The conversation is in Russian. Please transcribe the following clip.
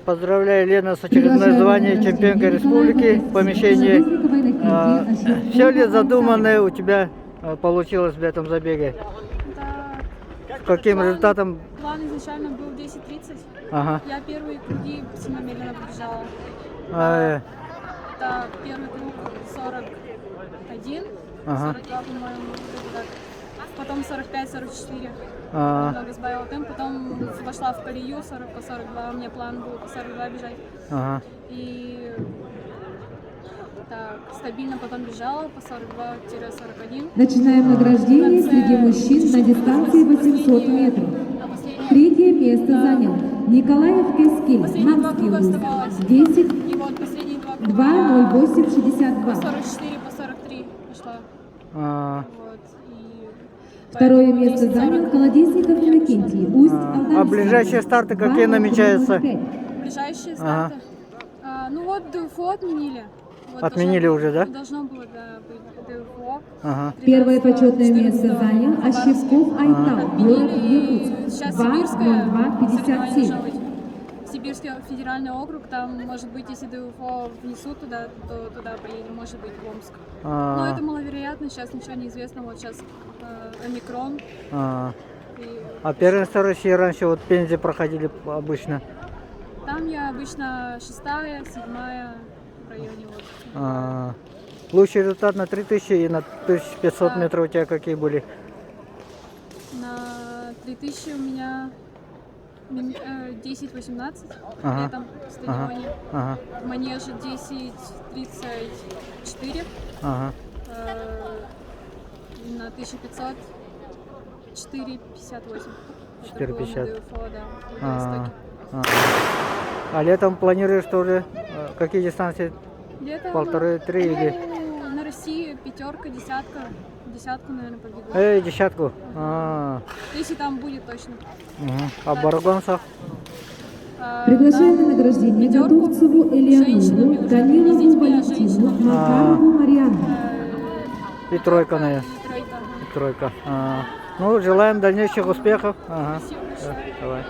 Поздравляю, Лена, с очередное звание чемпионка республики в помещении. Все ли задуманное у тебя получилось в этом забеге? Да. С каким результатом? План изначально был 10:30. Ага. Я первые круги сильно медленно побежала. Да, первый круг 41, Ага. 42, по-моему, где-то так. Потом 45-44. Немного сбавила темп, потом вошла в колею 40 по 42. У меня план был по 42 бежать. Ага. И так, стабильно потом бежала по 42-41. Начинаем награждение среди мужчин на дистанции 800 метров. Третье место занял Николаев Кескиль, Последние два Хамский круга вуз, оставалось. 10, И вот последние два круга 2:08:62. по 44, по 43 пошла. Вот, и Второе поэтому место 10:40 занял Колодезников Иннокентий, Усть-Алданский. А ближайшие старты какие намечаются? Ближайшие старты. Ну вот ДФО отменили. Вот Отменили уже, да? Должно было, да, быть ДФО. Ага. Первое почетное место занял Ощепков Айтал, город Отменили, Якутск, сейчас Сибирское соревнование должно 2:02:57. быть. Сибирский федеральный округ, там, может быть, если ДФО внесут туда, то туда поедем, может быть, в Омск. Но это маловероятно, сейчас ничего не известно, вот сейчас омикрон. А первенство России раньше вот в Пензе проходили обычно. Там я обычно 6-я, 7-я в районе вот. Лучший результат на 3000 и на 1500 Да. метров у тебя какие были? На 3000 у меня 10:18 летом в стадионе. В манеже 10:34. На 1500 4:58. 4:50. Да, А летом планируешь тоже какие дистанции? где-то 1,5-3 или? на России 5, 10, десятку, наверное, побегу. Десятку? Если там будет точно. А Баргонцев? Приглашаем Там на награждение пятерку Готовцеву женщинами Элеонову, уже, Данилову не с детьми, а Валентину, женщинами. Макарову Марьяну. И тройка, наверное. И тройка. Тройка. Ну, желаем дальнейших успехов. Спасибо большое. Давай.